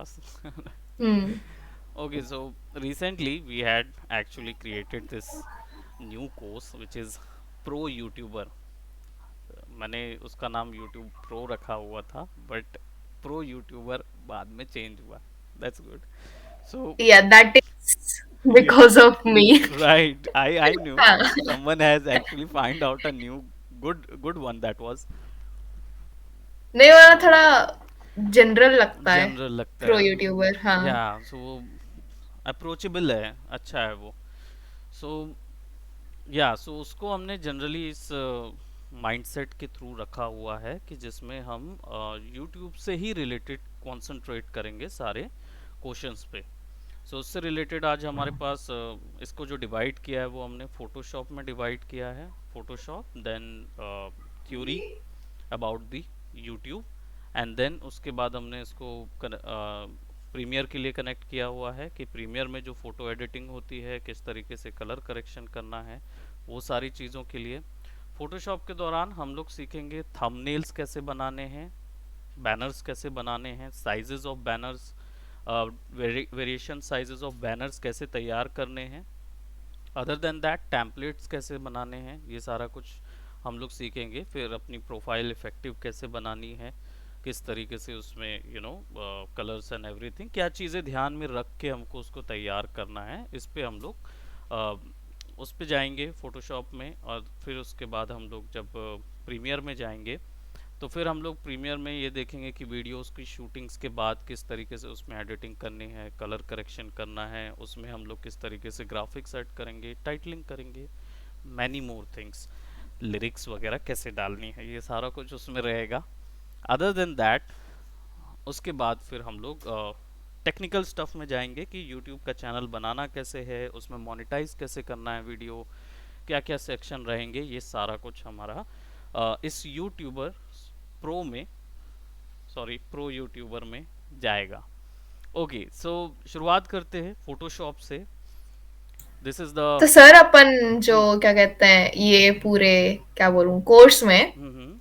Pass. Hmm. Okay, so recently we had actually created this new course which is Pro YouTuber. मैंने उसका नाम YouTube Pro रखा हुआ था, बट Pro YouTuber बाद में चेंज हुआ. That's good. So Yeah, that is yeah, because of me. right. I knew हाँ. someone has actually find out a new good one that was नहीं, वाला थोड़ा जनरल लगता है. जनरल लगता प्रो है. यूट्यूबर, हाँ. या सो अप्रोचेबल है, अच्छा है वो. सो या सो उसको हमने जनरली इस माइंडसेट के थ्रू रखा हुआ है कि जिसमें हम यूट्यूब से ही रिलेटेड कंसंट्रेट करेंगे सारे क्वेश्चंस पे. सो उससे रिलेटेड आज हमारे पास इसको जो डिवाइड किया है वो हमने फोटोशॉप में डिवाइड किया है. Photoshop, then theory about the YouTube, and then उसके बाद हमने इसको प्रीमियर के लिए कनेक्ट किया हुआ है कि प्रीमियर में जो फ़ोटो एडिटिंग होती है, किस तरीके से कलर करेक्शन करना है, वो सारी चीज़ों के लिए. फ़ोटोशॉप के दौरान हम लोग सीखेंगे थंबनेल्स कैसे बनाने हैं, बैनर्स कैसे बनाने हैं, sizes of banners, variation sizes of banners कैसे तैयार करने हैं. अदर देन दैट टेम्पलेट्स कैसे बनाने हैं, ये सारा कुछ हम लोग सीखेंगे. फिर अपनी प्रोफाइल इफेक्टिव कैसे बनानी है, किस तरीके से उसमें कलर्स एंड एवरीथिंग, क्या चीज़ें ध्यान में रख के हमको उसको तैयार करना है, इस पे हम लोग उस पे जाएंगे फोटोशॉप में. और फिर उसके बाद हम लोग जब प्रीमियर में जाएंगे तो फिर हम लोग प्रीमियर में ये देखेंगे कि वीडियोस की शूटिंग्स के बाद किस तरीके से उसमें एडिटिंग करनी है, कलर करेक्शन करना है, उसमें हम लोग किस तरीके से ग्राफिक्स ऐड करेंगे, टाइटलिंग करेंगे, मैनी मोर थिंग्स, लिरिक्स वगैरह कैसे डालनी है, ये सारा कुछ उसमें रहेगा. अदर देन दैट उसके बाद फिर हम लोग टेक्निकल स्टफ में जाएंगे कि यूट्यूब का चैनल बनाना कैसे है, उसमें मोनेटाइज कैसे करना है वीडियो, क्या क्या सेक्शन रहेंगे, ये सारा कुछ हमारा इस यूट्यूबर प्रो में, सॉरी प्रो यूट्यूबर में जाएगा. ओके, सो शुरुआत करते हैं फोटोशॉप से. दिस इज द तो सर, अपन जो क्या कहते हैं, ये पूरे क्या बोलूं कोर्स में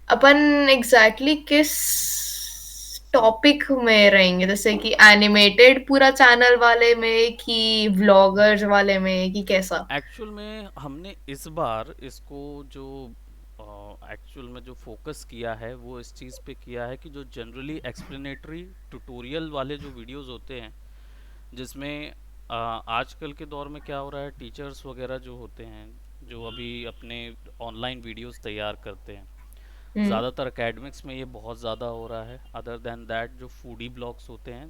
अपन एग्जैक्टली किस टॉपिक में रहेंगे, जैसे कि एनिमेटेड पूरा चैनल वाले में कि व्लॉगर्स वाले में कि कैसा? एक्चुअल में हमने इस बार इसको जो एक्चुअल में जो फोकस किया है वो इस चीज़ पे किया है कि जो जनरली एक्सप्लेनेटरी ट्यूटोरियल वाले जो वीडियोस होते हैं, जिसमें आजकल के दौर में क्या हो रहा है, टीचर्स वगैरह जो होते हैं, जो अभी अपने ऑनलाइन वीडियोस तैयार करते हैं, हम्म. ज़्यादातर एकेडमिक्स में ये बहुत ज़्यादा हो रहा है. अदर देन दैट जो फूडी ब्लॉग्स होते हैं,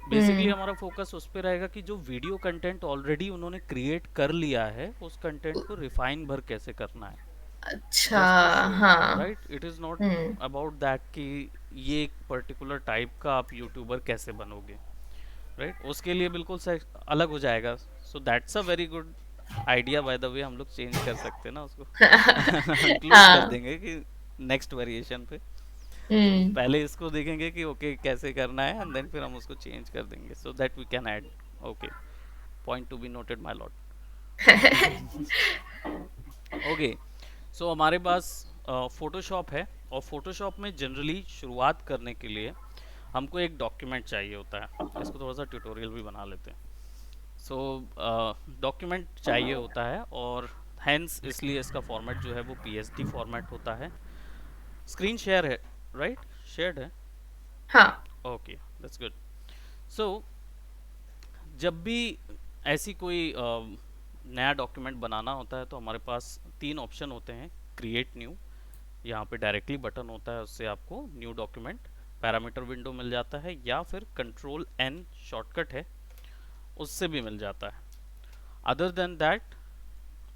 बेसिकली हम्म. हमारा फोकस उस पर रहेगा कि जो वीडियो कंटेंट ऑलरेडी उन्होंने क्रिएट कर लिया है उस कंटेंट को रिफाइन भर कैसे करना है, अच्छा. Just to show. हाँ. Right, it is not hmm. About that कि ये एक पर्टिकुलर टाइप का आप यूट्यूबर कैसे बनोगे. राइट, उसके लिए बिल्कुल से अलग हो जाएगा. So that's a very good idea. By the way हम लोग चेंज कर सकते हैं ना उसको, इंक्लूड कर हाँ. देंगे कि नेक्स्ट वेरिएशन पे. सो हम्म. पहले इसको देखेंगे कि ओके कैसे करना है, एंड देन फिर हम उसको चेंज कर देंगे so that we can add. Okay, point to be noted my lord. Okay, so हमारे पास फोटोशॉप है, और फोटोशॉप में जनरली शुरुआत करने के लिए हमको एक डॉक्यूमेंट चाहिए होता है. इसको थोड़ा सा ट्यूटोरियल भी बना लेते हैं. सो डॉक्यूमेंट चाहिए होता है, और हैंस इसलिए इसका फॉर्मेट जो है वो पीएसडी फॉर्मेट होता है. स्क्रीन शेयर है, राइट, शेयर्ड है. हाँ. Okay, that's good. सो जब भी ऐसी कोई नया डॉक्यूमेंट बनाना होता है तो हमारे पास तीन ऑप्शन होते हैं. क्रिएट न्यू, यहाँ पे डायरेक्टली बटन होता है, उससे आपको न्यू डॉक्यूमेंट पैरामीटर विंडो मिल जाता है, या फिर कंट्रोल एन शॉर्टकट है, उससे भी मिल जाता है. Other than that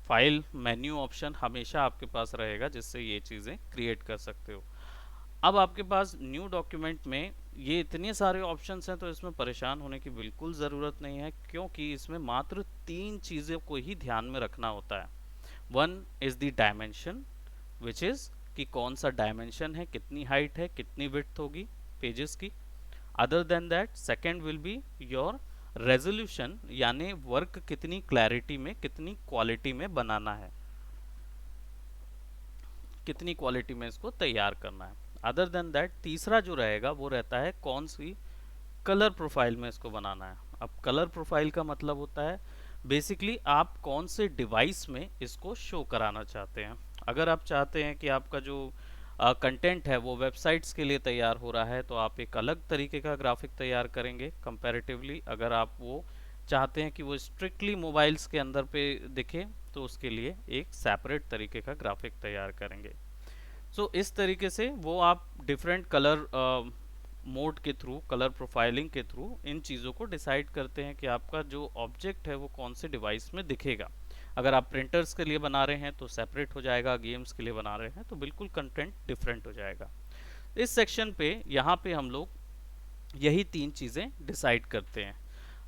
file menu option हमेशा आपके पास रहेगा, जिससे ये चीज़ें क्रिएट कर सकते हो. अब आपके पास न्यू डॉक्यूमेंट में ये इतने सारे ऑप्शंस हैं, तो इसमें परेशान होने की बिल्कुल ज़रूरत नहीं है, क्योंकि इसमें मात्र तीन चीज़ों को ही ध्यान में रखना होता है. One is the dimension, which is कि कौन सा डायमेंशन है, कितनी हाइट है, कितनी विड्थ होगी पेजेस की. Other than that second will be your resolution, यानी वर्क कितनी क्लैरिटी में, कितनी क्वालिटी में बनाना है, कितनी क्वालिटी में इसको तैयार करना है. अदर देन दैट तीसरा जो रहेगा वो रहता है कौन सी कलर प्रोफाइल में इसको बनाना है। अब कलर प्रोफाइल का मतलब होता है बेसिकली आप कौन से डिवाइस में इसको शो कराना चाहते हैं। अगर आप चाहते हैं कि आपका जो कंटेंट है वो वेबसाइट्स के लिए तैयार हो रहा है तो आप एक अलग तरीके का ग्राफिक तैयार करेंगे कंपैरेटिवली। अगर आप वो चाहते हैं कि वो स्ट्रिक्टली मोबाइल्स के अंदर पे दिखे तो उसके लिए एक सेपरेट तरीके का ग्राफिक तैयार करेंगे। सो इस तरीके से वो आप डिफरेंट कलर मोड के थ्रू, कलर प्रोफाइलिंग के थ्रू इन चीज़ों को डिसाइड करते हैं कि आपका जो ऑब्जेक्ट है वो कौन से डिवाइस में दिखेगा। अगर आप प्रिंटर्स के लिए बना रहे हैं तो सेपरेट हो जाएगा, गेम्स के लिए बना रहे हैं तो बिल्कुल कंटेंट डिफरेंट हो जाएगा। इस सेक्शन पे यहाँ पे हम लोग यही तीन चीज़ें डिसाइड करते हैं।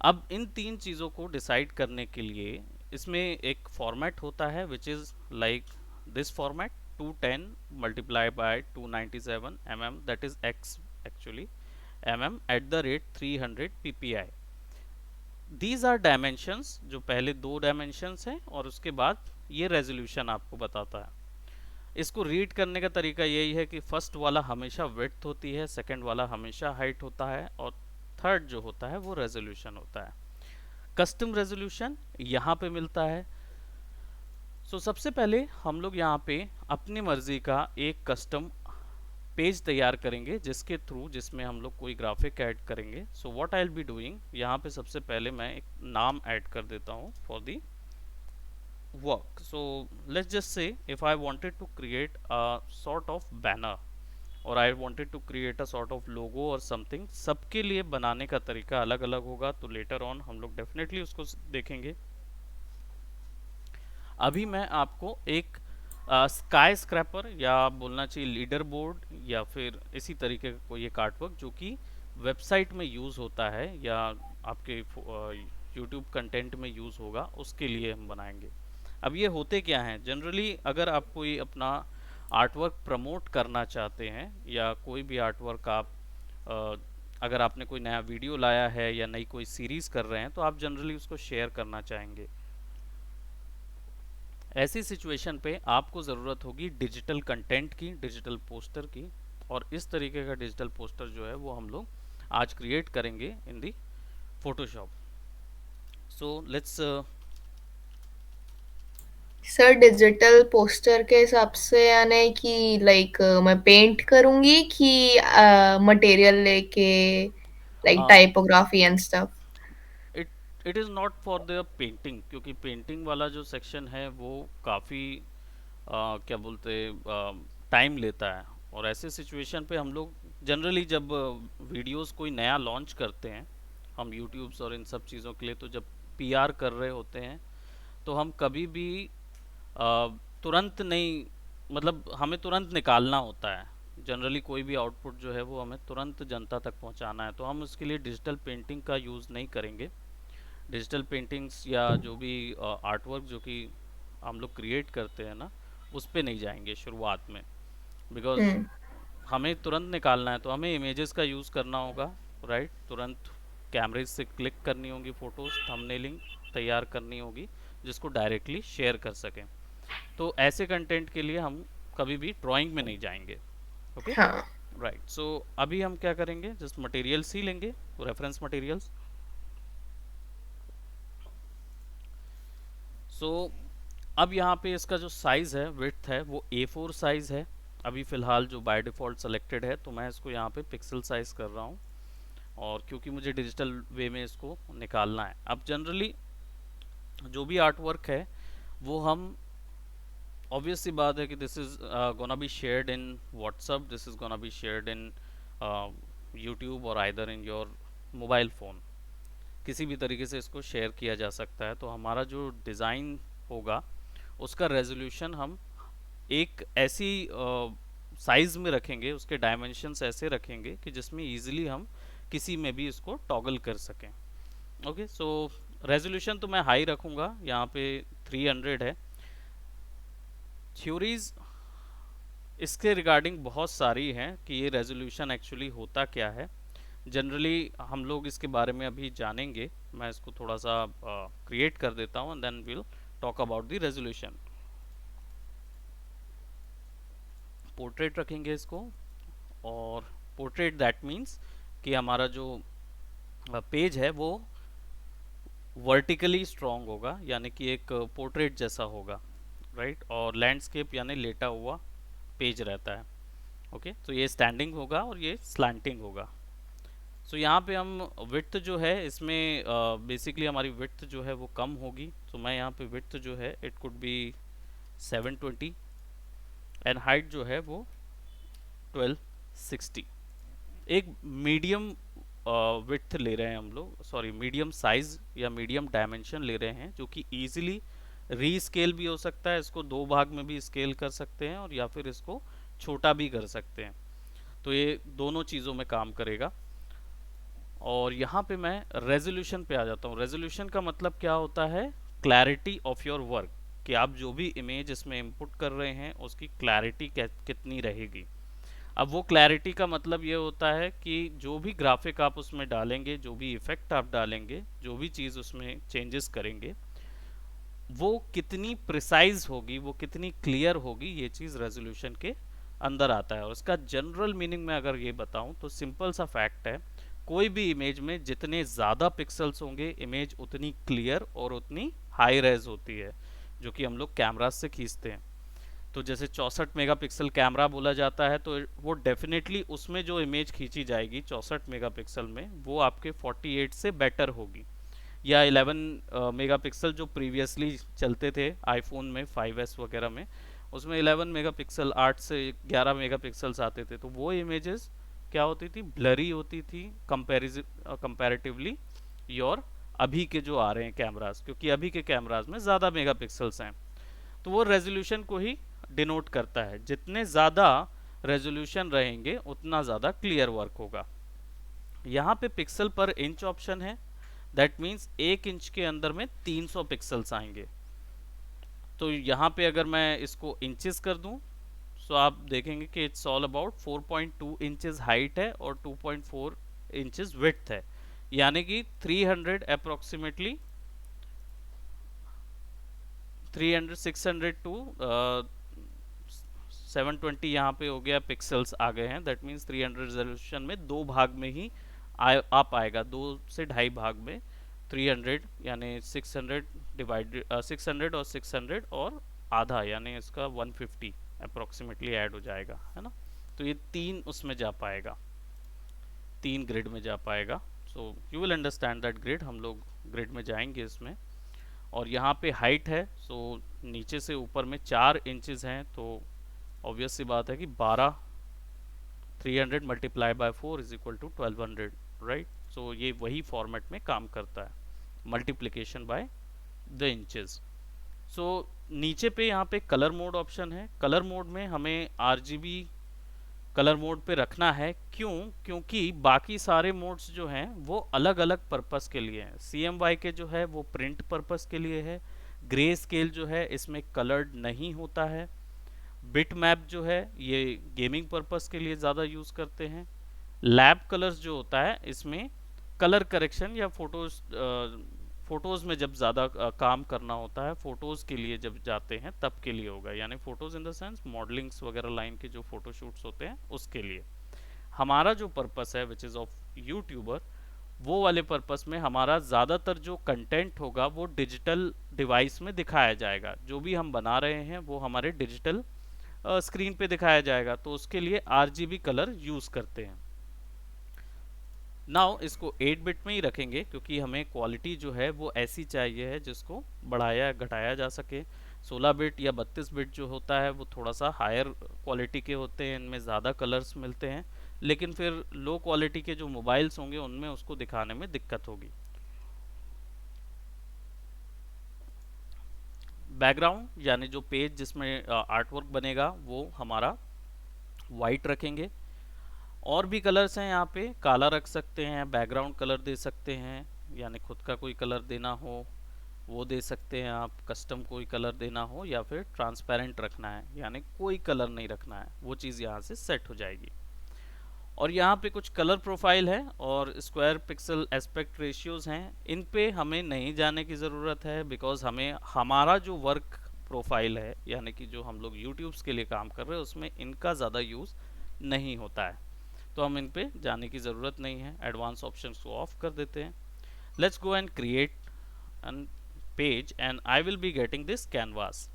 अब इन तीन चीज़ों को डिसाइड करने के लिए इसमें एक फॉर्मेट होता है which is like this format 210 multiply by 297 that is x actually mm @ 300 ppi। These are dimensions, जो पहले दो डायमेंशंस हैं और उसके बाद ये रेजोल्यूशन आपको बताता है। इसको रीड करने का तरीका यही है कि फर्स्ट वाला हमेशा विड्थ होती है, सेकंड वाला हमेशा हाइट होता है और थर्ड जो होता है वो रेजोल्यूशन होता है। कस्टम रेजोल्यूशन यहाँ पे मिलता है। सबसे पहले हम लोग यहाँ पे अपनी मर्जी का एक कस्टम पेज तैयार करेंगे जिसके थ्रू, जिसमें हम लोग कोई ग्राफिक ऐड करेंगे। So what I will be doing, यहाँ पे सबसे पहले मैं एक नाम ऐड कर देता हूँ for the work. So let's just say if I wanted to create a sort of banner और I wanted to create a sort of logo और समथिंग, सबके लिए बनाने का तरीका अलग अलग होगा तो लेटर ऑन हम लोग डेफिनेटली उसको देखेंगे। अभी मैं आपको एक स्काई स्क्रैपर या आप बोलना चाहिए लीडर बोर्ड या फिर इसी तरीके का कोई एक आर्टवर्क जो कि वेबसाइट में यूज़ होता है या आपके यूट्यूब कंटेंट में यूज़ होगा उसके लिए हम बनाएंगे। अब ये होते क्या हैं जनरली, अगर आप कोई अपना आर्टवर्क प्रमोट करना चाहते हैं या कोई भी आर्टवर्क आप अ, अगर आपने कोई नया वीडियो लाया है या नई कोई सीरीज़ कर रहे हैं तो आप जनरली उसको शेयर करना चाहेंगे। ऐसी सिचुएशन पे आपको ज़रूरत होगी डिजिटल कंटेंट की, डिजिटल पोस्टर की। और इस तरीके का डिजिटल पोस्टर जो है वो हम लोग आज क्रिएट करेंगे in the Photoshop. So let's sir digital poster के हिसाब से यानी कि लाइक मैं पेंट करूंगी कि मटेरियल लेके like typography and stuff. It it is not for the painting, क्योंकि पेंटिंग वाला जो सेक्शन है वो काफ़ी क्या बोलते टाइम लेता है। और ऐसे सिचुएशन पे हम लोग जनरली जब वीडियोस कोई नया लॉन्च करते हैं हम यूट्यूब्स और इन सब चीज़ों के लिए, तो जब पीआर कर रहे होते हैं तो हम कभी भी तुरंत नहीं, मतलब हमें तुरंत निकालना होता है। जनरली कोई भी आउटपुट जो है वो हमें तुरंत जनता तक पहुंचाना है तो हम उसके लिए डिजिटल पेंटिंग का यूज़ नहीं करेंगे। डिजिटल पेंटिंग्स या जो भी आर्ट वर्क जो कि हम लोग क्रिएट करते हैं ना, उस पे नहीं जाएंगे शुरुआत में, बिकॉज हम्म। हमें तुरंत निकालना है तो हमें इमेजेस का यूज़ करना होगा। राइट, तुरंत कैमरे से क्लिक करनी होगी फ़ोटोज़, थंबनेलिंग तैयार करनी होगी जिसको डायरेक्टली शेयर कर सकें। तो ऐसे कंटेंट के लिए हम कभी भी ड्राइंग में नहीं जाएंगे। ओके, हाँ। राइट। सो अभी हम क्या करेंगे, जस्ट मटेरियल्स ही लेंगे, रेफरेंस मटेरियल्स। सो अब यहाँ पे इसका जो साइज़ है, विड्थ है, वो A4 साइज़ है अभी फ़िलहाल जो बाय डिफ़ॉल्ट सेलेक्टेड है। तो मैं इसको यहाँ पे पिक्सल साइज़ कर रहा हूँ और क्योंकि मुझे डिजिटल वे में इसको निकालना है। अब जनरली जो भी आर्ट वर्क है वो हम, ऑब्वियस सी बात है कि this is gonna be shared in WhatsApp, this is gonna be shared in YouTube और either in your mobile phone. किसी भी तरीके से इसको शेयर किया जा सकता है। तो हमारा जो डिज़ाइन होगा उसका रेजोल्यूशन हम एक ऐसी साइज़ में रखेंगे, उसके डायमेंशंस ऐसे रखेंगे कि जिसमें इजीली हम किसी में भी इसको टॉगल कर सकें। ओके, सो रेजोल्यूशन तो मैं हाई रखूँगा, यहाँ पे 300 है। थ्योरीज इसके रिगार्डिंग बहुत सारी हैं कि ये रेजोल्यूशन एक्चुअली होता क्या है। जनरली हम लोग इसके बारे में अभी जानेंगे। मैं इसको थोड़ा सा क्रिएट कर देता हूँ and then will talk about the resolution. Portrait रखेंगे इसको, और पोर्ट्रेट दैट मीन्स कि हमारा जो पेज है वो वर्टिकली स्ट्रांग होगा, यानी कि एक पोर्ट्रेट जैसा होगा, राइट। और लैंडस्केप यानी लेटा हुआ पेज रहता है। ओके, तो ये स्टैंडिंग होगा और ये स्लैंटिंग होगा। सो यहाँ पे हम विड्थ जो है इसमें बेसिकली हमारी विड्थ जो है वो कम होगी, तो मैं यहाँ पे विड्थ जो है it could be 720 and height जो है वो 1260। एक मीडियम विड्थ ले रहे हैं हम लोग, सॉरी मीडियम साइज या मीडियम डायमेंशन ले रहे हैं, जो कि इजीली रीस्केल भी हो सकता है, इसको दो भाग में भी स्केल कर सकते हैं और या फिर इसको छोटा भी कर सकते हैं। तो ये दोनों चीज़ों में काम करेगा। और यहाँ पे मैं रेजोल्यूशन पे आ जाता हूँ। रेजोल्यूशन का मतलब क्या होता है? क्लैरिटी ऑफ योर वर्क, कि आप जो भी इमेज इसमें इंपुट कर रहे हैं उसकी क्लैरिटी कितनी रहेगी। अब वो क्लैरिटी का मतलब ये होता है कि जो भी ग्राफिक आप उसमें डालेंगे, जो भी इफेक्ट आप डालेंगे, जो भी चीज़ उसमें चेंजेस करेंगे, वो कितनी प्रिसाइज होगी, वो कितनी क्लियर होगी, ये चीज़ रेजोल्यूशन के अंदर आता है। और इसका जनरल मीनिंग में अगर ये बताऊं तो सिंपल सा फैक्ट है, कोई भी इमेज में जितने ज़्यादा पिक्सल्स होंगे इमेज उतनी क्लियर और उतनी हाई रेज होती है, जो कि हम लोग कैमरा से खींचते हैं। तो जैसे 64 मेगापिक्सल कैमरा बोला जाता है, तो वो डेफिनेटली उसमें जो इमेज खींची जाएगी 64 मेगापिक्सल में, वो आपके 48 से बेटर होगी। या 11 मेगापिक्सल जो प्रीवियसली चलते थे आईफोन में 5S वगैरह में, उसमें 11 मेगापिक्सल 8 से 11 मेगापिक्सल्स आते थे, तो वो इमेजेस क्या होती थी? ब्लरी होती थी कंपैरेटिवली योर अभी के जो आ रहे हैं कैमरास, क्योंकि अभी के कैमरास में ज़्यादा मेगापिक्सल्स हैं। तो वो रेजोल्यूशन को ही डिनोट करता है, जितने ज़्यादा रेजोल्यूशन रहेंगे उतना ज़्यादा क्लियर वर्क होगा। यहाँ पे पिक्सल पर इंच ऑप्शन है, दैट मीन्स 1 इंच के अंदर में 300 पिक्सल्स आएंगे। तो यहाँ पे अगर मैं इसको इंचेस कर दूं, सो आप देखेंगे कि it's all about 4.2 inches height है और 2.4 इंचेस विड्थ है, यानी कि 300 अप्रोक्सीमेटली 300 600 टू 720 यहाँ पे हो गया पिक्सल्स आ गए हैं। दैट मीन्स 300 रेजोल्यूशन में दो भाग में ही आ पाएगा, 2 से ढाई भाग में 300, यानी 600 डिवाइडेड 600 और 600 और आधा, यानी इसका 150 अप्रोक्सीमेटली ऐड हो जाएगा, है ना। तो ये तीन उसमें जा पाएगा, तीन ग्रिड में जा पाएगा। So you will understand that grid, हम लोग ग्रिड में जाएंगे इसमें। और यहाँ पे हाइट है, सो नीचे से ऊपर में 4 इंचेस हैं, तो ऑब्वियस सी बात है कि 12 300 multiply by 4 is equal to 1200, right. So ये वही फॉर्मेट में काम करता है, multiplication by the inches. So नीचे पे यहाँ पे कलर मोड ऑप्शन है। कलर मोड में हमें RGB कलर मोड पे रखना है, क्यों? क्योंकि बाकी सारे मोड्स जो हैं वो अलग अलग पर्पस के लिए हैं। CMY के जो है वो प्रिंट पर्पस के लिए है, ग्रे स्केल जो है इसमें कलर्ड नहीं होता है, बिट मैप जो है ये गेमिंग पर्पस के लिए ज़्यादा यूज़ करते हैं, लैब कलर्स जो होता है इसमें कलर करेक्शन या फोटोज़ में जब ज़्यादा काम करना होता है, फोटोज़ के लिए जब जाते हैं तब के लिए होगा, यानी फोटोज़ इन द सेंस मॉडलिंग्स वगैरह लाइन के जो फोटो शूट्स होते हैं उसके लिए। हमारा जो पर्पस है विच इज़ ऑफ यूट्यूबर, वो वाले पर्पस में हमारा ज़्यादातर जो कंटेंट होगा वो डिजिटल डिवाइस में दिखाया जाएगा। जो भी हम बना रहे हैं वो हमारे डिजिटल स्क्रीन पे दिखाया जाएगा, तो उसके लिए RGB कलर यूज़ करते हैं। नाउ इसको 8 बिट में ही रखेंगे, क्योंकि हमें क्वालिटी जो है वो ऐसी चाहिए है जिसको बढ़ाया घटाया जा सके। 16 बिट या 32 बिट जो होता है वो थोड़ा सा हायर क्वालिटी के होते हैं, इनमें ज़्यादा कलर्स मिलते हैं, लेकिन फिर लो क्वालिटी के जो मोबाइल्स होंगे उनमें उसको दिखाने में दिक्कत होगी। बैकग्राउंड यानी जो पेज जिसमें आर्ट वर्क बनेगा वो हमारा वाइट रखेंगे। और भी कलर्स हैं यहाँ पे, काला रख सकते हैं, बैकग्राउंड कलर दे सकते हैं, यानी खुद का कोई कलर देना हो वो दे सकते हैं आप, कस्टम कोई कलर देना हो, या फिर ट्रांसपेरेंट रखना है यानी कोई कलर नहीं रखना है, वो चीज़ यहाँ से सेट हो जाएगी। और यहाँ पे कुछ कलर प्रोफाइल है और स्क्वायर पिक्सल एस्पेक्ट रेशियोज हैं, इन पे हमें नहीं जाने की ज़रूरत है, बिकॉज हमें हमारा जो वर्क प्रोफाइल है यानी कि जो हम लोग यूट्यूब्स के लिए काम कर रहे हैं उसमें इनका ज़्यादा यूज़ नहीं होता है। तो हम इन पे जाने की ज़रूरत नहीं है, एडवांस ऑप्शंस को ऑफ कर देते हैं. Let's go and create an page and I will be getting this canvas.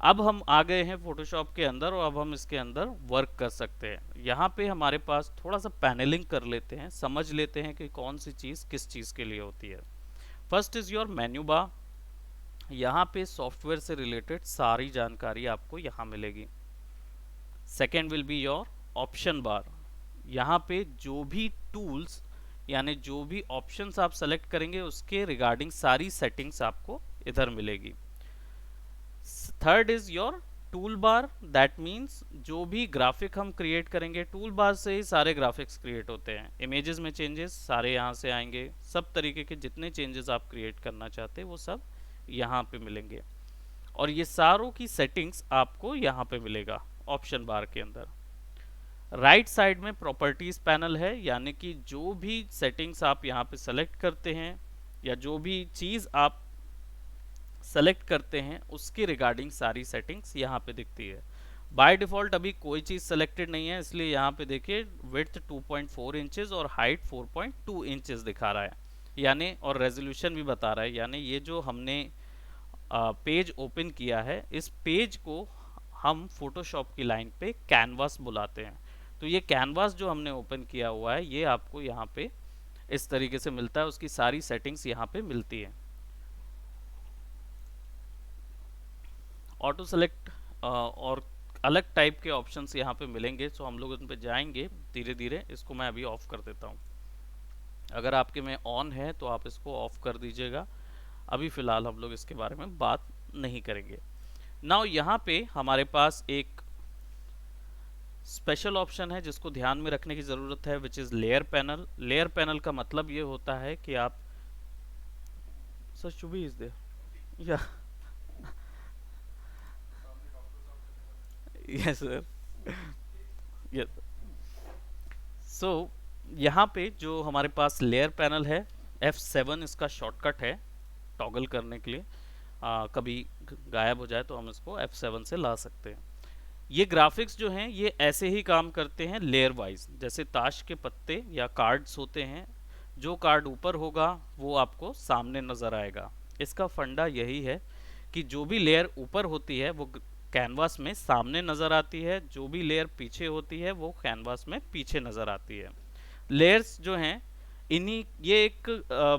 अब हम आ गए हैं फोटोशॉप के अंदर और अब हम इसके अंदर वर्क कर सकते हैं. यहाँ पे हमारे पास थोड़ा सा पैनलिंग कर लेते हैं, समझ लेते हैं कि कौन सी चीज़ किस चीज़ के लिए होती है. First is your menu bar. यहाँ पे सॉफ्टवेयर से रिलेटेड सारी जानकारी आपको यहाँ मिलेगी. Second will be your option bar. यहाँ पे जो भी टूल्स यानी जो भी ऑप्शंस आप सेलेक्ट करेंगे उसके रिगार्डिंग सारी सेटिंग्स आपको इधर मिलेगी. Third is your tool bar. That means जो भी ग्राफिक हम क्रिएट करेंगे टूल बार से ही सारे ग्राफिक्स क्रिएट होते हैं. इमेजेस में चेंजेस सारे यहाँ से आएंगे. सब तरीके के जितने चेंजेस आप क्रिएट करना चाहते हैं वो सब यहाँ पे मिलेंगे और ये सारों की सेटिंग्स आपको यहाँ पे मिलेगा ऑप्शन बार के अंदर. राइट साइड में प्रॉपर्टीज पैनल है, यानी कि जो भी सेटिंग्स आप यहाँ पे सेलेक्ट करते हैं या जो भी चीज़ आप सेलेक्ट करते हैं उसके रिगार्डिंग सारी सेटिंग्स यहाँ पे दिखती है. बाय डिफ़ॉल्ट अभी कोई चीज़ सेलेक्टेड नहीं है, इसलिए यहाँ पे देखिए विड्थ 2.4 इंचेस और हाइट 4.2 इंचेस दिखा रहा है यानी, और रेजोल्यूशन भी बता रहा है. यानी ये जो हमने पेज ओपन किया है इस पेज को हम फोटोशॉप की लाइन पे कैनवास बुलाते हैं. तो ये कैनवास जो हमने ओपन किया हुआ है ये आपको यहाँ पे इस तरीके से मिलता है, उसकी सारी सेटिंग्स यहाँ पे मिलती है. ऑटो सेलेक्ट और अलग टाइप के ऑप्शंस यहाँ पे मिलेंगे, सो हम लोग उन पे जाएंगे धीरे धीरे. इसको मैं अभी ऑफ कर देता हूँ. अगर आपके में ऑन है तो आप इसको ऑफ कर दीजिएगा. अभी फ़िलहाल हम लोग इसके बारे में बात नहीं करेंगे. नाउ यहाँ पे हमारे पास एक स्पेशल ऑप्शन है जिसको ध्यान में रखने की ज़रूरत है, which is layer panel. Layer panel का मतलब ये होता है कि आप सर शुभी इज देयर या यस सर यस. सो यहाँ पे जो हमारे पास लेयर पैनल है F7 इसका शॉर्टकट है टॉगल करने के लिए. कभी गायब हो जाए तो हम इसको F7 से ला सकते हैं. ये ग्राफिक्स जो हैं ये ऐसे ही काम करते हैं लेयर वाइज, जैसे ताश के पत्ते या कार्ड्स होते हैं. जो कार्ड ऊपर होगा वो आपको सामने नज़र आएगा. इसका फंडा यही है कि जो भी लेयर ऊपर होती है वो कैनवास में सामने नज़र आती है, जो भी लेयर पीछे होती है वो कैनवास में पीछे नज़र आती है. लेयर्स जो हैं इन्हीं ये एक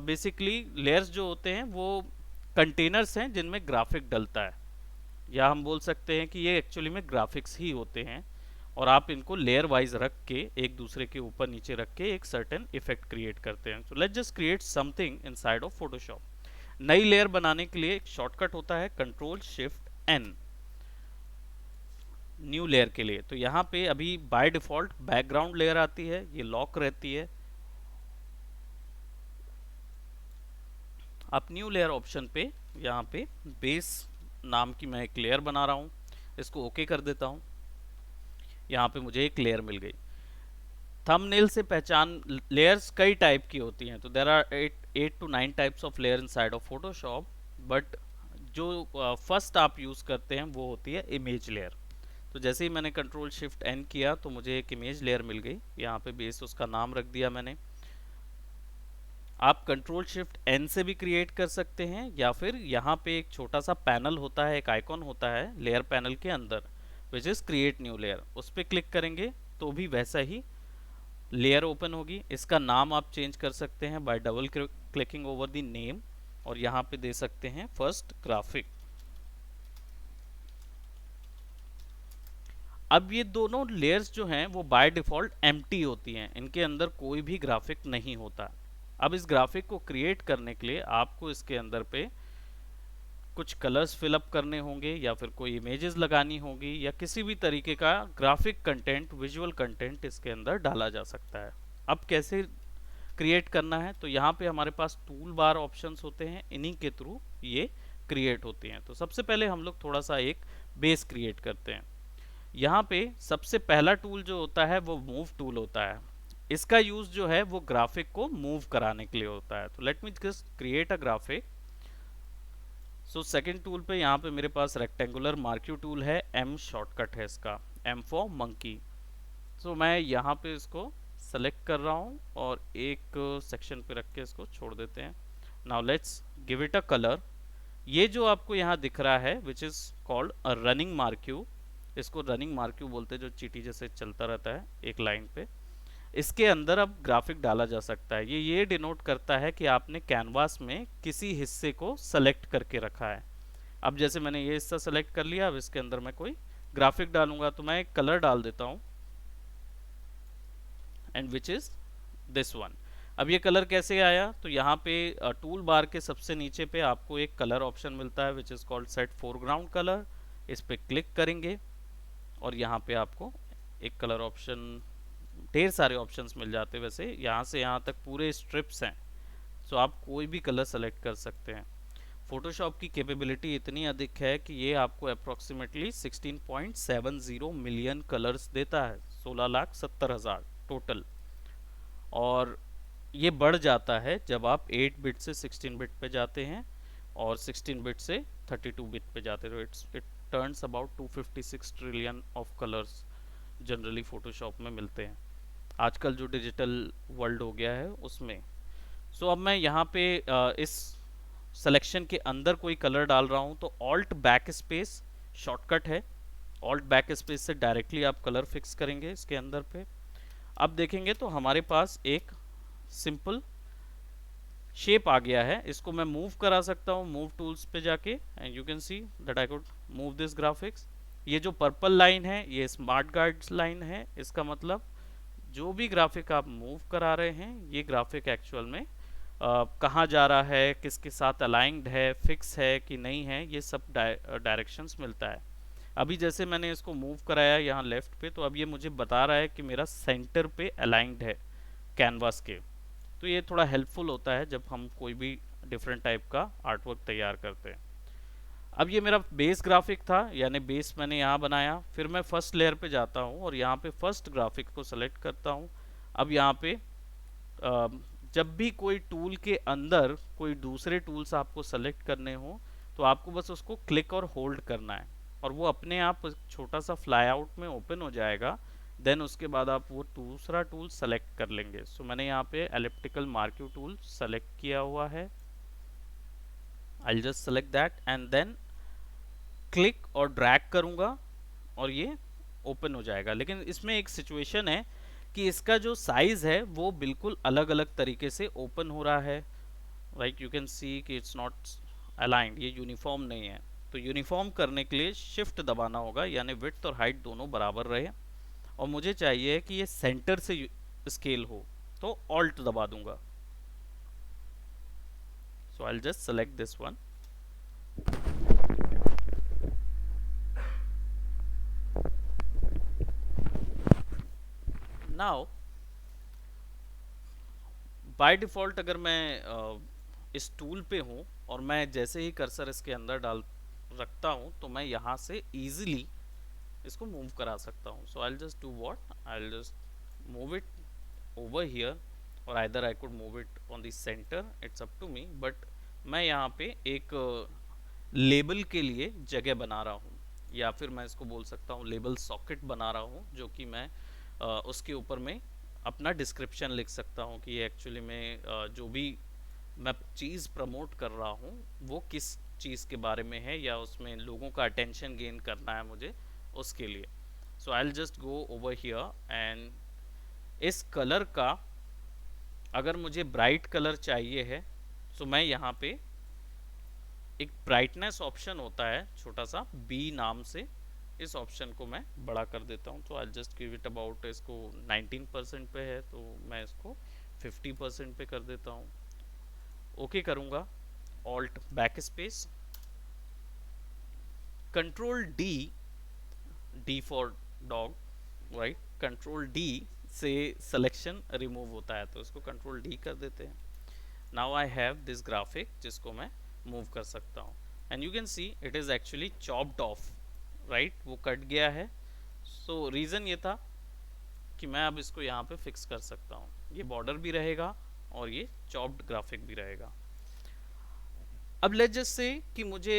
बेसिकली लेयर्स जो होते हैं वो कंटेनर्स हैं जिनमें ग्राफिक डलता है, या हम बोल सकते हैं कि ये एक्चुअली में ग्राफिक्स ही होते हैं और आप इनको लेयर वाइज रख के एक दूसरे के ऊपर नीचे रख के एक सर्टेन इफेक्ट क्रिएट करते हैं. So let's just create something inside of Photoshop. नई लेयर बनाने के लिए एक शॉर्टकट होता है control shift N new layer के लिए. तो यहाँ पे अभी बाय डिफॉल्ट बैकग्राउंड लेयर आती है, ये लॉक रहती है. आप न्यू लेयर ऑप्शन पे यहाँ पे बेस नाम की मैं एक लेयर बना रहा हूँ, इसको ओके कर देता हूँ. यहाँ पे मुझे एक लेयर मिल गई. थंबनेल से पहचान लेयर्स कई टाइप की होती हैं, तो there are 8 to 9 types of layer inside of Photoshop. But जो फर्स्ट आप यूज़ करते हैं वो होती है इमेज लेयर. तो जैसे ही मैंने कंट्रोल शिफ्ट एन किया तो मुझे एक इमेज लेयर मिल गई. यहाँ पे बेस उसका नाम रख दिया मैंने. आप कंट्रोल शिफ्ट एन से भी क्रिएट कर सकते हैं या फिर यहाँ पे एक छोटा सा पैनल होता है, एक आइकॉन होता है लेयर पैनल के अंदर which is create new layer. उस पर क्लिक करेंगे तो भी वैसा ही लेयर ओपन होगी. इसका नाम आप चेंज कर सकते हैं bye double clicking over the name और यहाँ पे दे सकते हैं फर्स्ट ग्राफिक. अब ये दोनों लेयर्स जो हैं वो बाय डिफ़ॉल्ट एम्प्टी होती हैं, इनके अंदर कोई भी ग्राफिक नहीं होता. अब इस ग्राफिक को क्रिएट करने के लिए आपको इसके अंदर पे कुछ कलर्स फिलअप करने होंगे या फिर कोई इमेजेस लगानी होगी या किसी भी तरीके का ग्राफिक कंटेंट, विजुअल कंटेंट इसके अंदर डाला जा सकता है. अब कैसे क्रिएट करना है, तो यहाँ पे हमारे पास टूल बार ऑप्शंस होते हैं, इन्हीं के थ्रू ये क्रिएट होती हैं. तो सबसे पहले हम लोग थोड़ा सा एक बेस क्रिएट करते हैं. यहाँ पे सबसे पहला टूल जो होता है वो मूव टूल होता है. इसका यूज जो है वो ग्राफिक को मूव कराने के लिए होता है. तो let me just create a graphic. So second tool पे यहाँ पे मेरे पास रेक्टेंगुलर मार्क्यू टूल है, एम शॉर्टकट है इसका, एम फॉर मंकी. सो मैं यहाँ पे इसको सेलेक्ट कर रहा हूँ और एक सेक्शन पे रख के इसको छोड़ देते हैं। Now let's give it a colour. ये जो आपको यहाँ दिख रहा है which is called a running marquee, इसको रनिंग मार्क्यू बोलते हैं, जो चीटी जैसे चलता रहता है एक लाइन पे। इसके अंदर अब ग्राफिक डाला जा सकता है। ये डिनोट करता है कि आपने कैनवास में किसी हिस्से को सेलेक्ट करके रखा है। अब जैसे मैंने ये हिस्सा सेलेक्ट कर लिया, अब इसके अंदर मैं कोई ग्राफिक डालूंगा तो मैं एक कलर डाल देता हूँ, and which is this one. अब ये कलर कैसे आया, तो यहाँ पे टूल बार के सबसे नीचे पे आपको एक कलर ऑप्शन मिलता है which is called set foreground colour. इस पे क्लिक करेंगे और यहाँ पे आपको एक कलर ऑप्शन, ढेर सारे ऑप्शंस मिल जाते हैं। वैसे यहाँ से यहाँ तक पूरे स्ट्रिप्स हैं, सो आप कोई भी कलर सेलेक्ट कर सकते हैं। फोटोशॉप की कैपेबिलिटी इतनी अधिक है कि ये आपको अप्रोक्सीमेटली 16.70 मिलियन कलर्स देता है, 16,70,000 टोटल। और ये बढ़ जाता है जब आप 8 बिट से 16 बिट पे जाते हैं और 16 बिट से 32 बिट पे जाते हैं, तो it turns about 256 trillion of colours generally Photoshop में मिलते हैं आजकल जो डिजिटल वर्ल्ड हो गया है उसमें। सो अब मैं यहाँ पे इस सिलेक्शन के अंदर कोई कलर डाल रहा हूँ तो ऑल्ट बैक स्पेस शॉर्टकट है, ऑल्ट बैक स्पेस से डायरेक्टली आप कलर फिक्स करेंगे इसके अंदर पे। अब देखेंगे तो हमारे पास एक सिंपल शेप आ गया है। इसको मैं मूव करा सकता हूँ मूव टूल्स पे जाके, and you can see that I could move this graphics. ये जो पर्पल लाइन है ये स्मार्ट गाइड्स लाइन है, इसका मतलब जो भी ग्राफिक आप मूव करा रहे हैं ये ग्राफिक एक्चुअल में कहाँ जा रहा है, किसके साथ अलाइंड है, फिक्स है कि नहीं है, ये सब डायरेक्शंस मिलता है। अभी जैसे मैंने इसको मूव कराया यहाँ लेफ्ट पे, तो अब ये मुझे बता रहा है कि मेरा सेंटर पे अलाइंड है कैनवास के। तो ये थोड़ा हेल्पफुल होता है जब हम कोई भी डिफरेंट टाइप का आर्ट वर्क तैयार करते हैं। अब ये मेरा बेस ग्राफिक था, यानी बेस मैंने यहाँ बनाया। फिर मैं फर्स्ट लेयर पे जाता हूँ और यहाँ पे फर्स्ट ग्राफिक को सेलेक्ट करता हूँ। अब यहाँ पे जब भी कोई टूल के अंदर कोई दूसरे टूल्स आपको सेलेक्ट करने हो तो आपको बस उसको क्लिक और होल्ड करना है और वो अपने आप छोटा सा फ्लाई आउट में ओपन हो जाएगा। देन उसके बाद आप वो दूसरा टूल सेलेक्ट कर लेंगे। सो मैंने यहाँ पे एलिप्टिकल मार्क्यू टूल सेलेक्ट किया हुआ है। I just select that and then click और ड्रैग करूँगा और ये ओपन हो जाएगा। लेकिन इसमें एक सिचुएशन है कि इसका जो साइज़ है वो बिल्कुल अलग अलग तरीके से ओपन हो रहा है। लाइक यू कैन सी कि इट्स नॉट अलाइंड, ये यूनिफॉर्म नहीं है। तो यूनिफॉर्म करने के लिए शिफ्ट दबाना होगा, यानी विड्थ और हाइट दोनों बराबर रहे। और मुझे चाहिए कि ये सेंटर से स्केल हो, तो ऑल्ट दबा दूंगा। So I just select this one. Now by default अगर मैं इस टूल पे हूँ और मैं जैसे ही कर्सर इसके अंदर डाल रखता हूँ तो मैं यहाँ से इजीली इसको मूव करा सकता हूँ। So I just do what, I just move it over here, और either I could move it on the centre, it's up to me. But मैं यहाँ पे एक लेबल के लिए जगह बना रहा हूँ, या फिर मैं इसको बोल सकता हूँ लेबल सॉकेट बना रहा हूँ, जो कि मैं उसके ऊपर में अपना डिस्क्रिप्शन लिख सकता हूँ कि ये एक्चुअली में जो भी मैं चीज़ प्रमोट कर रहा हूँ वो किस चीज़ के बारे में है, या उसमें लोगों का अटेंशन गेन करना है मुझे उसके लिए। So I will just go over here and इस कलर का अगर मुझे ब्राइट कलर चाहिए है तो मैं यहाँ पे एक ब्राइटनेस ऑप्शन होता है छोटा सा बी नाम से, इस ऑप्शन को मैं बड़ा कर देता हूँ। तो I just give it about, इसको 19% पे है तो मैं इसको 50% पे कर देता हूँ। ओके करूँगा, alt back space, control D, D for dog right, control D से सिलेक्शन रिमूव होता है तो इसको कंट्रोल डी कर देते हैं। Now I have this graphic जिसको मैं मूव कर सकता हूँ, and you can see it is actually chopped off right, वो कट गया है। सो रीज़न ये था कि मैं अब इसको यहाँ पे फिक्स कर सकता हूँ, ये बॉर्डर भी रहेगा और ये चॉप्ड ग्राफिक भी रहेगा। अब लेट्स जस्ट से कि मुझे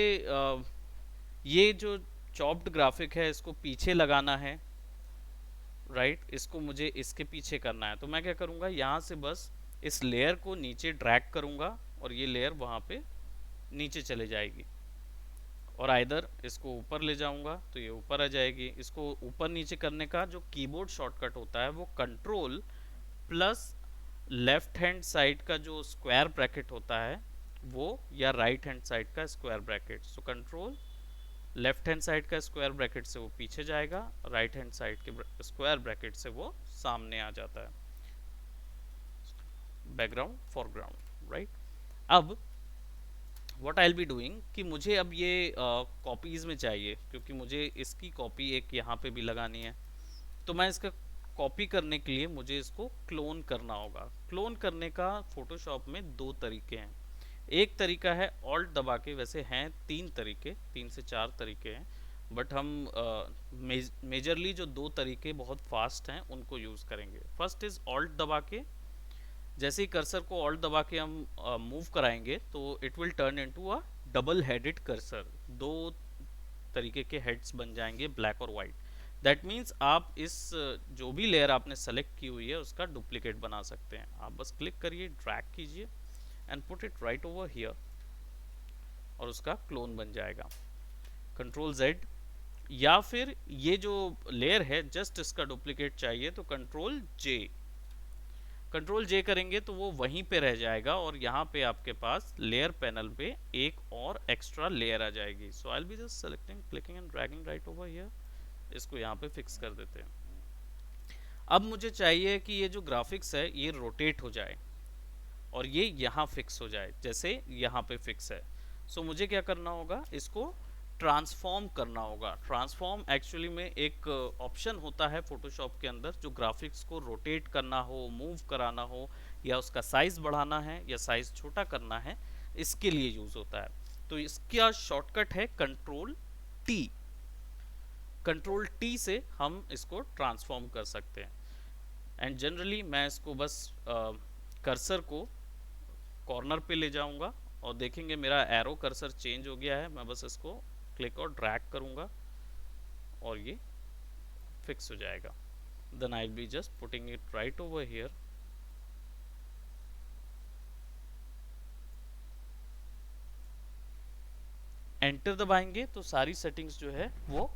ये जो चॉप्ड ग्राफिक है इसको पीछे लगाना है, राइट, इसको मुझे इसके पीछे करना है, तो मैं क्या करूँगा, यहाँ से बस इस लेयर को नीचे ड्रैग करूँगा और ये लेयर वहाँ पे नीचे चले जाएगी। और आइदर इसको ऊपर ले जाऊंगा तो ये ऊपर आ जाएगी। इसको ऊपर नीचे करने का जो कीबोर्ड शॉर्टकट होता है वो control plus left hand side का जो स्क्वायर ब्रैकेट होता है वो, या राइट हैंड साइड का square bracket. So control left hand side का स्क्वायर ब्रैकेट से वो पीछे जाएगा, राइट हैंड साइड के स्क्वायर ब्रैकेट से वो सामने आ जाता है। Background foreground, right. अब what I will be doing कि मुझे अब ये कॉपीज़ में चाहिए, क्योंकि मुझे इसकी कॉपी एक यहाँ पे भी लगानी है। तो मैं इसका कॉपी करने के लिए मुझे इसको क्लोन करना होगा। क्लोन करने का फोटोशॉप में दो तरीके हैं। एक तरीका है ऑल्ट दबा के, वैसे हैं तीन तरीके, 3 से 4 तरीके हैं, बट हम मेजरली जो दो तरीके बहुत फास्ट हैं उनको यूज़ करेंगे। फर्स्ट इज़ ऑल्ट दबा के, जैसे ही कर्सर को ऑल्ट दबा के हम मूव कराएंगे तो it will turn into a double headed cursor. दो तरीके के हेड्स बन जाएंगे, ब्लैक और वाइट। दैट मीन्स आप इस जो भी लेयर आपने सेलेक्ट की हुई है उसका डुप्लीकेट बना सकते हैं। आप बस क्लिक करिए, ड्रैग कीजिए and put it right over here और उसका क्लोन बन जाएगा। कंट्रोल जेड, या फिर ये जो लेयर है जस्ट इसका डुप्लीकेट चाहिए तो कंट्रोल जे। कंट्रोल जे करेंगे तो वो वहीं पे रह जाएगा और यहाँ पे आपके पास लेयर पैनल पे एक और एक्स्ट्रा लेयर आ जाएगी। So I will be just selecting, clicking and dragging right over here. इसको यहाँ पे फिक्स कर देते हैं। अब मुझे चाहिए कि ये जो ग्राफिक्स है ये रोटेट हो जाए और ये यहाँ फिक्स हो जाए, जैसे यहाँ पे फिक्स है। सो मुझे क्या करना होगा, इसको ट्रांसफॉर्म करना होगा। ट्रांसफॉर्म एक्चुअली में एक ऑप्शन होता है फोटोशॉप के अंदर, जो ग्राफिक्स को रोटेट करना हो, मूव कराना हो, या उसका साइज बढ़ाना है या साइज छोटा करना है, इसके लिए यूज होता है। तो इसका शॉर्टकट है कंट्रोल टी। कंट्रोल टी से हम इसको ट्रांसफॉर्म कर सकते हैं। एंड जनरली मैं इसको बस कर्सर को कॉर्नर पे ले जाऊंगा और देखेंगे मेरा एरो कर्सर चेंज हो गया है। मैं बस इसको क्लिक और ड्रैग करूंगा और ये फिक्स हो जाएगा। Then I will be just putting it right over here. Enter दबाएंगे तो सारी सेटिंग्स जो है वो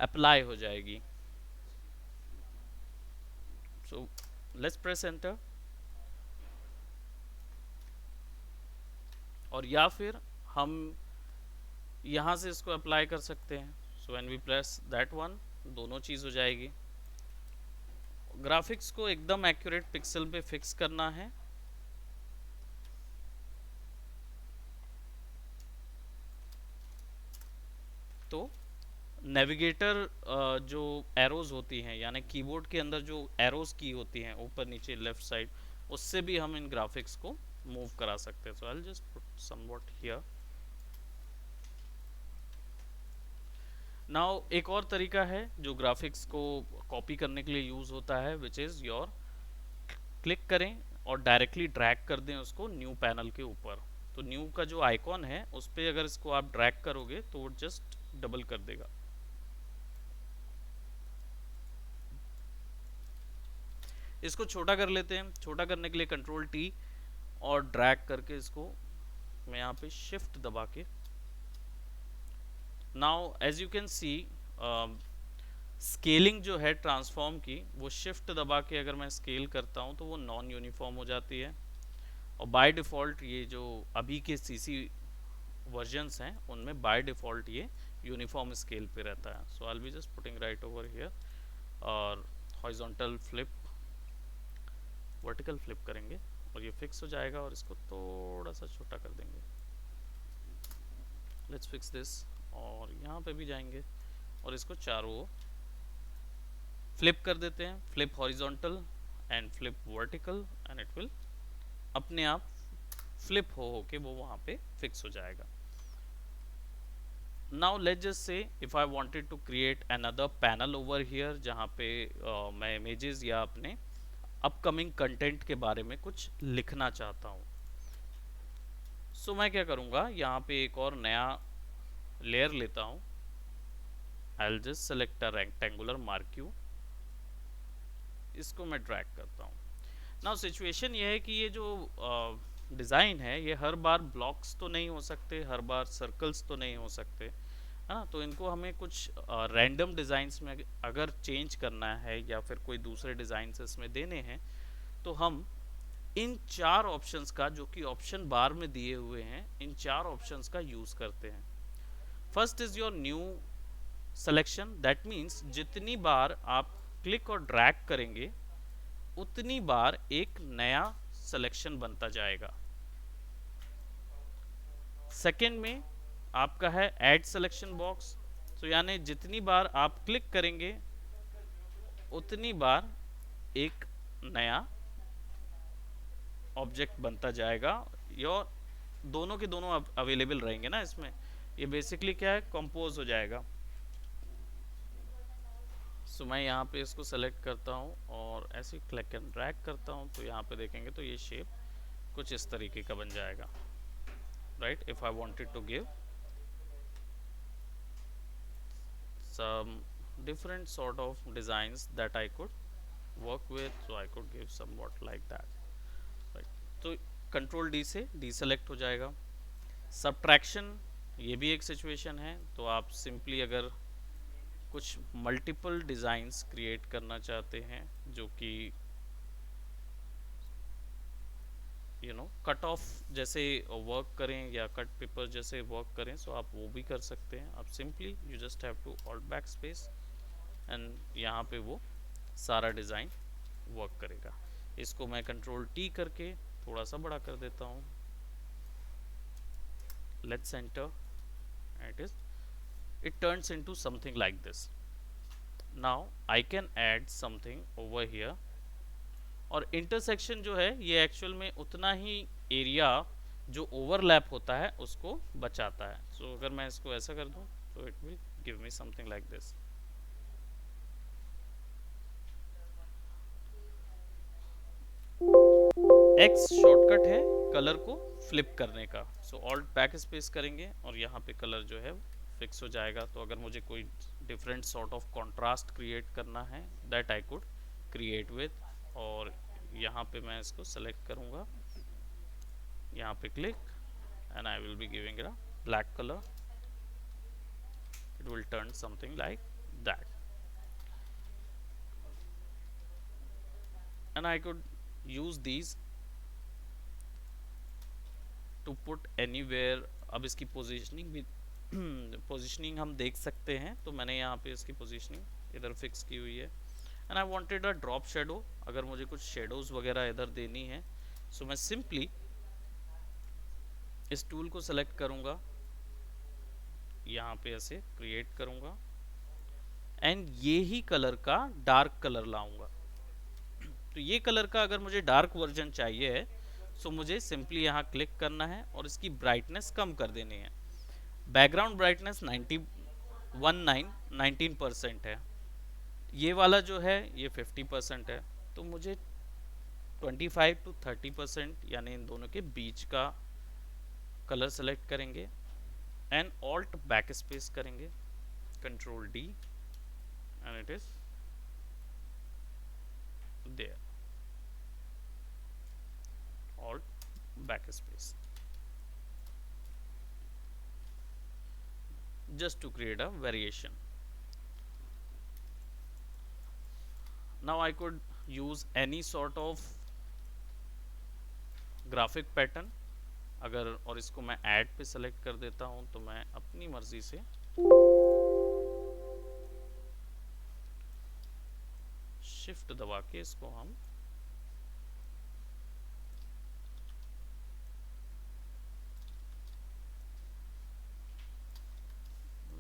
अप्लाई हो जाएगी। So let's press enter. और या फिर हम यहाँ से इसको अप्लाई कर सकते हैं। So when we press that one, दोनों चीज़ हो जाएगी। ग्राफिक्स को एकदम एक्यूरेट पिक्सल पे फिक्स करना है। तो नेविगेटर जो एरोज होती हैं, यानी कीबोर्ड के अंदर जो एरोज की होती हैं ऊपर नीचे लेफ्ट साइड, उससे भी हम इन ग्राफिक्स को मूव करा सकते हैं। So I will just put somewhat here. Now एक और तरीका है जो ग्राफिक्स को कॉपी करने के लिए यूज होता है, विच इज योर, क्लिक करें और डायरेक्टली ड्रैग कर दें उसको न्यू पैनल के ऊपर। तो न्यू का जो आइकॉन है उस पर अगर इसको आप ड्रैग करोगे तो वो जस्ट डबल कर देगा। इसको छोटा कर लेते हैं। छोटा करने के लिए कंट्रोल टी और ड्रैग करके इसको मैं यहाँ पे शिफ्ट दबा के, now as you can see scaling जो है ट्रांसफॉर्म की, वो शिफ्ट दबा के अगर मैं स्केल करता हूँ तो वो नॉन यूनिफॉर्म हो जाती है। और बाय डिफ़ॉल्ट ये जो अभी के सीसी वर्जन्स हैं उनमें बाय डिफ़ॉल्ट ये यूनिफॉर्म स्केल पे रहता है। So I will be just putting right over here और हॉरिजॉन्टल फ्लिप, वर्टिकल फ्लिप करेंगे और ये फिक्स हो जाएगा। और इसको थोड़ा सा छोटा कर देंगे। Let's fix this. और यहाँ पे भी जाएंगे और इसको चारों ओर फ्लिप कर देते हैं। Flip horizontal and flip vertical and it will अपने आप फ्लिप हो के वो वहाँ पे फिक्स हो जाएगा। Now let's just say if I wanted to create another panel over here, जहाँ पे मैं इमेजेस या अपने अपकमिंग कंटेंट के बारे में कुछ लिखना चाहता हूँ। सो मैं क्या करूँगा, यहाँ पे एक और नया लेयर लेता हूँ। आई will just select a rectangular marquee इसको मैं ड्रैग करता हूँ। नाउ सिचुएशन ये है कि ये जो डिज़ाइन है ये हर बार ब्लॉक्स तो नहीं हो सकते, हर बार सर्कल्स तो नहीं हो सकते, है ना। तो इनको हमें कुछ रैंडम डिज़ाइंस में अगर चेंज करना है या फिर कोई दूसरे डिज़ाइंस इसमें देने हैं, तो हम इन चार ऑप्शंस का, जो कि ऑप्शन बार में दिए हुए हैं, इन चार ऑप्शंस का यूज़ करते हैं। First is your new selection. That means जितनी बार आप क्लिक और ड्रैग करेंगे उतनी बार एक नया सिलेक्शन बनता जाएगा। सेकंड में आपका है ऐड सिलेक्शन बॉक्स। तो यानी जितनी बार आप क्लिक करेंगे उतनी बार एक नया ऑब्जेक्ट बनता जाएगा। योर दोनों के दोनों अवेलेबल रहेंगे ना इसमें। ये बेसिकली क्या है, कंपोज हो जाएगा। सो मैं यहाँ पे इसको सेलेक्ट करता हूँ और ऐसे क्लिक एंड ड्रैग करता हूँ, तो यहाँ पे देखेंगे तो ये शेप कुछ इस तरीके का बन जाएगा, right. If I wanted to give some different sort of designs that I could work with, so I could give somewhat like that, right। तो कंट्रोल डी से डीसेलेक्ट हो जाएगा। सब्ट्रैक्शन, ये भी एक सिचुएशन है। तो आप सिंपली अगर कुछ मल्टीपल डिज़ाइंस क्रिएट करना चाहते हैं जो कि कट ऑफ जैसे वर्क करें या कट पेपर जैसे वर्क करें, सो आप वो भी कर सकते हैं। आप simply you just have to alt back space and यहाँ पे वो सारा डिज़ाइन वर्क करेगा। इसको मैं कंट्रोल टी करके थोड़ा सा बड़ा कर देता हूँ। Let's enter, it turns into something like this. Now I can add something over here। और इंटरसेक्शन जो है ये एक्चुअल में उतना ही एरिया जो ओवरलैप होता है उसको बचाता है। सो अगर मैं इसको ऐसा कर दूं तो it will give me something like this. X shortcut है कलर को फ्लिप करने का। सो ऑल्ट बैक स्पेस करेंगे और यहाँ पे कलर जो है फिक्स हो जाएगा। तो अगर मुझे कोई different sort of contrast create करना है that I could create with, और यहाँ पे मैं इसको सेलेक्ट करूँगा, यहाँ पे click and I will be giving it a black color। It will turn something like that, and I could use these to put anywhere। अब इसकी पोजीशनिंग भी पोजीशनिंग हम देख सकते हैं। तो मैंने यहाँ पे इसकी पोजीशनिंग इधर फिक्स की हुई है। And I wanted a drop shadow. अगर मुझे कुछ शेडोज वगैरह इधर देनी है, सो मैं सिंपली इस टूल को सेलेक्ट करूँगा, यहाँ पे ऐसे क्रिएट करूँगा एंड ये ही कलर का डार्क कलर लाऊंगा। तो ये कलर का अगर मुझे डार्क वर्जन चाहिए है, सो मुझे सिंपली यहाँ क्लिक करना है और इसकी ब्राइटनेस कम कर देनी है। बैकग्राउंड ब्राइटनेस 19% है। ये वाला जो है ये 50% है। तो मुझे 25 to 30% यानी इन दोनों के बीच का कलर सेलेक्ट करेंगे एंड ऑल्ट बैक स्पेस करेंगे, control D, and it is there, alt back space, just to create a variation। Now I could use any sort of graphic pattern। अगर और इसको मैं ऐड पे सेलेक्ट कर देता हूं तो मैं अपनी मर्जी से शिफ्ट दबा के इसको हम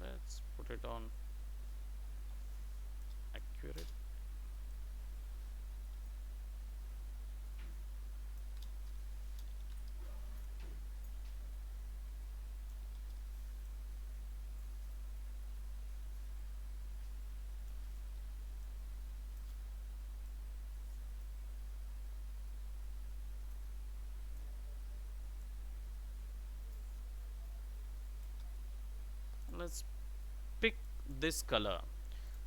let's put it on accurate। Let's pick this color।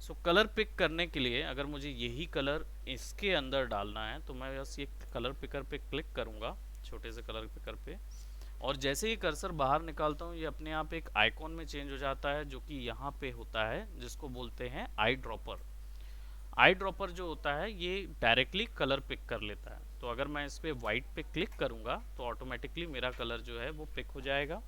So colour pick करने के लिए अगर मुझे यही कलर इसके अंदर डालना है तो मैं बस ये कलर पिकर पे क्लिक करूंगा, छोटे से कलर पिकर पे, और जैसे ही कर्सर बाहर निकालता हूँ ये अपने आप एक आइकॉन में चेंज हो जाता है जो कि यहाँ पे होता है, जिसको बोलते हैं आई ड्रॉपर। आई ड्रॉपर जो होता है ये डायरेक्टली कलर पिक कर लेता है। तो अगर मैं इस पे वाइट पे क्लिक करूंगा तो ऑटोमेटिकली मेरा कलर जो है वो पिक हो जाएगा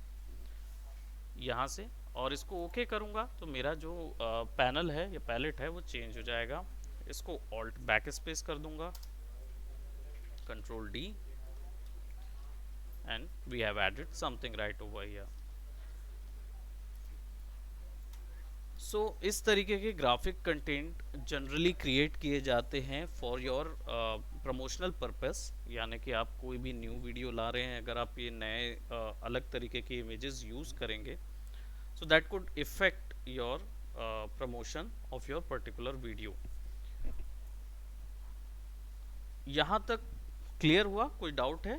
यहाँ से, और इसको ओके करूंगा तो मेरा जो पैनल है या पैलेट है वो चेंज हो जाएगा। इसको ऑल्ट बैक स्पेस कर दूंगा, control D, and we have added something right over here. So इस तरीके के ग्राफिक कंटेंट जनरली क्रिएट किए जाते हैं फॉर योर प्रमोशनल पर्पस, यानी कि आप कोई भी न्यू वीडियो ला रहे हैं, अगर आप ये नए अलग तरीके के इमेजेस यूज़ करेंगे, so that could affect your promotion of your particular video। यहाँ तक क्लियर हुआ? कोई डाउट है?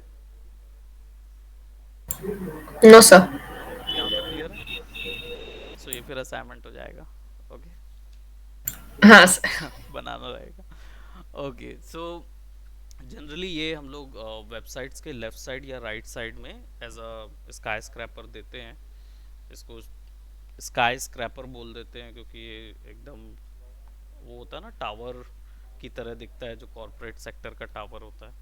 No sir. यहाँ तक क्लियर है? सो ये फिर असाइनमेंट हो जाएगा। ओके हाँ सर। बनाना रहेगा। ओके सो जनरली ये हम लोग वेबसाइट्स के लेफ्ट साइड या राइट साइड में एज अ स्काई स्क्रैपर देते हैं। इसको स्काई स्क्रैपर बोल देते हैं क्योंकि ये एकदम वो होता है ना, टावर की तरह दिखता है, जो कॉरपोरेट सेक्टर का टावर होता है,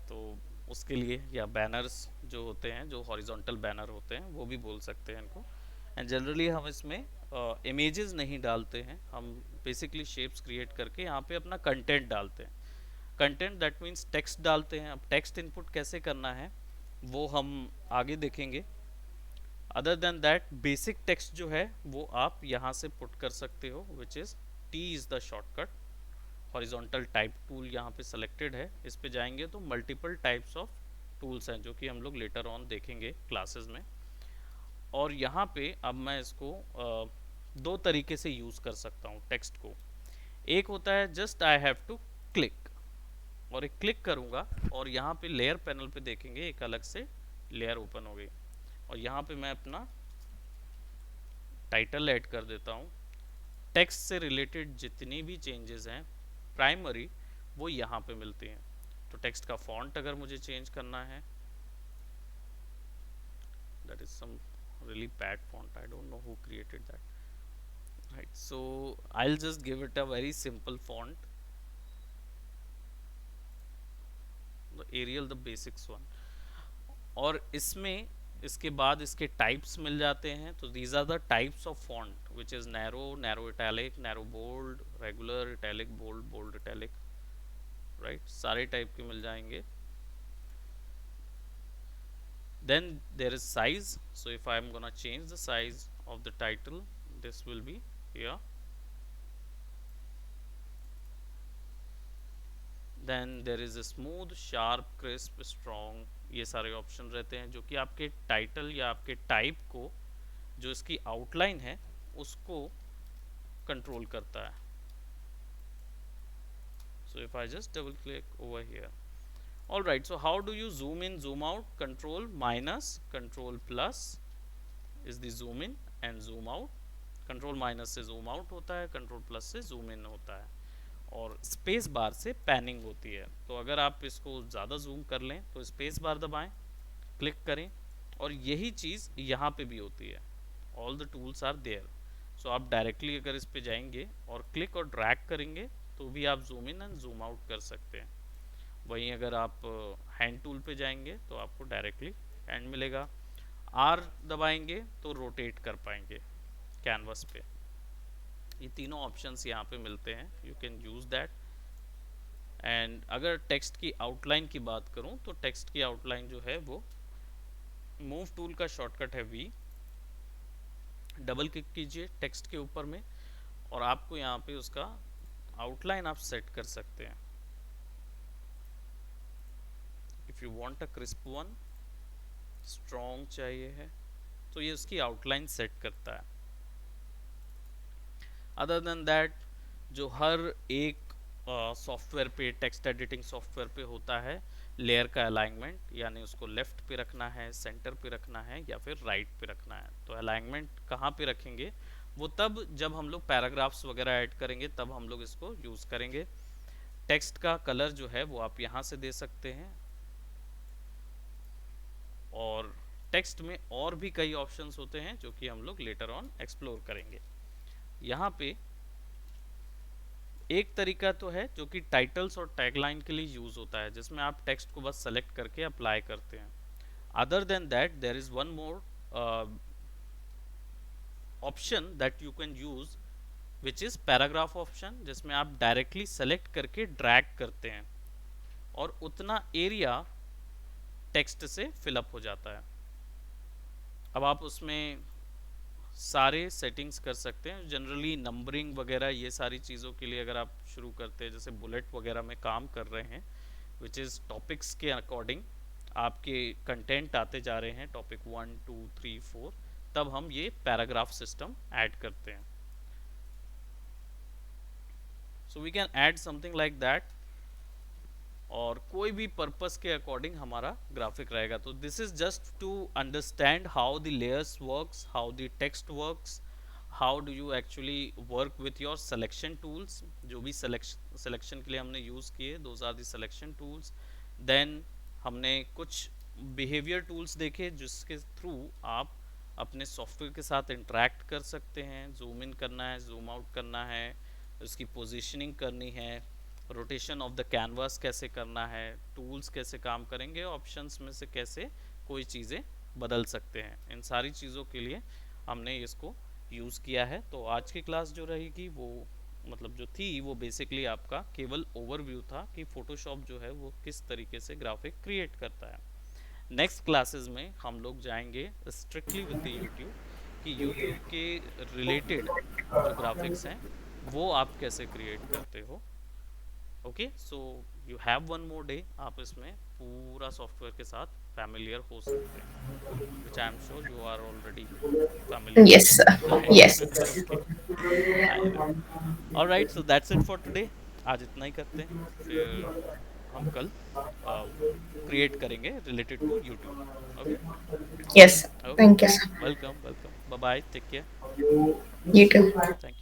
तो उसके लिए, या बैनर्स जो होते हैं, जो हॉरिजॉन्टल बैनर होते हैं, वो भी बोल सकते हैं इनको। एंड जनरली हम इसमें इमेजेस नहीं डालते हैं, हम बेसिकली शेप्स क्रिएट करके यहाँ पे अपना कंटेंट डालते हैं। कंटेंट दैट मीन्स टेक्स्ट डालते हैं। अब टेक्स्ट इनपुट कैसे करना है वो हम आगे देखेंगे। Other than that basic text जो है वो आप यहाँ से पुट कर सकते हो, which is T is the shortcut. Horizontal type tool यहाँ पे सेलेक्टेड है, इस पे जाएंगे तो मल्टीपल टाइप्स ऑफ टूल्स हैं जो कि हम लोग लेटर ऑन देखेंगे क्लासेस में। और यहाँ पे अब मैं इसको दो तरीके से यूज़ कर सकता हूँ टेक्स्ट को। एक होता है just I have to click, और एक क्लिक करूँगा और यहाँ पे लेयर पैनल पे देखेंगे एक अलग से लेयर ओपन हो गई, और यहाँ पे मैं अपना टाइटल ऐड कर देता हूँ। टेक्स्ट से रिलेटेड जितनी भी चेंजेस हैं प्राइमरी, वो यहाँ पे मिलती हैं। तो टेक्स्ट का फॉन्ट अगर मुझे चेंज करना है, that is some really bad font, I don't know who created that, right? So I'll just give it a very simple font, the Arial, the basics one। और इसमें इसके बाद इसके टाइप्स मिल जाते हैं। तो these are the types of font which is narrow, narrow italic, narrow bold, regular, italic, bold, bold italic, right? सारे type के मिल जाएंगे। Then there is size, so if I am gonna change the size of the title, this will be here। Then there is a smooth, sharp, crisp, strong, ये सारे option रहते हैं जो कि आपके टाइटल या आपके टाइप को, जो इसकी आउटलाइन है उसको कंट्रोल करता है। So if I just double click over here, all right, so how do you zoom in, zoom out? Control minus, control plus is the zoom in and zoom out। Control minus से zoom out होता है, control plus से zoom in होता है, और space bar से panning होती है। तो अगर आप इसको ज़्यादा जूम कर लें तो स्पेस बार दबाएं, क्लिक करें, और यही चीज़ यहाँ पे भी होती है। All the tools are there. So आप डायरेक्टली अगर इस पे जाएंगे और क्लिक और ड्रैग करेंगे तो भी आप zoom in and zoom out कर सकते हैं। वहीं अगर आप हैंड टूल पे जाएंगे तो आपको डायरेक्टली हैंड मिलेगा। आर दबाएंगे तो रोटेट कर पाएंगे कैनवस पे। ये तीनों ऑप्शंस यहाँ पे मिलते हैं, you can use that. And अगर टेक्स्ट की आउटलाइन की बात करूँ तो टेक्स्ट की आउटलाइन जो है वो मूव टूल का शॉर्टकट है वी। डबल क्लिक कीजिए टेक्स्ट के ऊपर में और आपको यहाँ पे उसका आउटलाइन आप सेट कर सकते हैं। If you want a crisp one, strong चाहिए है, तो ये उसकी आउटलाइन सेट करता है। अदर देन दैट जो हर एक सॉफ्टवेयर पे, टेक्स्ट एडिटिंग सॉफ्टवेयर पे होता है लेयर का अलाइनमेंट, यानी उसको लेफ्ट पे रखना है, सेंटर पे रखना है या फिर राइट पे रखना है। तो अलाइनमेंट कहाँ पे रखेंगे? वो तब जब हम लोग पैराग्राफ्स वगैरह ऐड करेंगे तब हम लोग इसको यूज़ करेंगे। टेक्स्ट का कलर जो है वो आप यहाँ से दे सकते हैं, और टेक्स्ट में और भी कई ऑप्शंस होते हैं जो कि हम लोग लेटर ऑन एक्सप्लोर करेंगे। यहाँ पे एक तरीका तो है जो कि टाइटल्स और टैगलाइन के लिए यूज़ होता है, जिसमें आप टेक्स्ट को बस सेलेक्ट करके अप्लाई करते हैं। Other than that there is one more option that you can use which is paragraph option, जिसमें आप डायरेक्टली सेलेक्ट करके ड्रैग करते हैं और उतना एरिया टेक्स्ट से फिलअप हो जाता है। अब आप उसमें सारे सेटिंग्स कर सकते हैं। जनरली नंबरिंग वगैरह ये सारी चीज़ों के लिए अगर आप शुरू करते हैं, जैसे बुलेट वगैरह में काम कर रहे हैं, विच इज़ टॉपिक्स के अकॉर्डिंग आपके कंटेंट आते जा रहे हैं, टॉपिक 1 2 3 4, तब हम ये पैराग्राफ सिस्टम ऐड करते हैं। So we can add something like that, और कोई भी पर्पस के अकॉर्डिंग हमारा ग्राफिक रहेगा। तो this is just to understand how the layers works, how the text works, how do you actually work with your selection tools. जो भी selection के लिए हमने यूज़ किए, those are the selection tools. Then हमने कुछ बिहेवियर टूल्स देखे जिसके थ्रू आप अपने सॉफ्टवेयर के साथ इंटरेक्ट कर सकते हैं। जूम इन करना है, जूम आउट करना है, उसकी पोजीशनिंग करनी है, रोटेशन ऑफ द कैनवास कैसे करना है, टूल्स कैसे काम करेंगे, ऑप्शंस में से कैसे कोई चीज़ें बदल सकते हैं। इन सारी चीज़ों के लिए हमने इसको यूज़ किया है। तो आज की क्लास जो रहेगी वो मतलब जो थी वो बेसिकली आपका केवल ओवरव्यू था कि फ़ोटोशॉप जो है वो किस तरीके से ग्राफिक क्रिएट करता है। नेक्स्ट क्लासेस में हम लोग जाएंगे स्ट्रिक्टली विद द यूट्यूब, कि यूट्यूब के रिलेटेड जो ग्राफिक्स हैं वो आप कैसे क्रिएट करते हो। Okay, so you have one more day, आप इसमें पूरा सॉफ्टवेयर के साथ फैमिलियर हो सकते हैं, which I am sure you are already familiar Yes, sir. With, Yes. Right? Okay, alright, so that's it for today. आज इतना ही करते हैं, फिर हम कल क्रिएट करेंगे related to YouTube. Okay, Yes. Okay, Thank you, sir. Welcome welcome, bye bye, take care, You too. Thank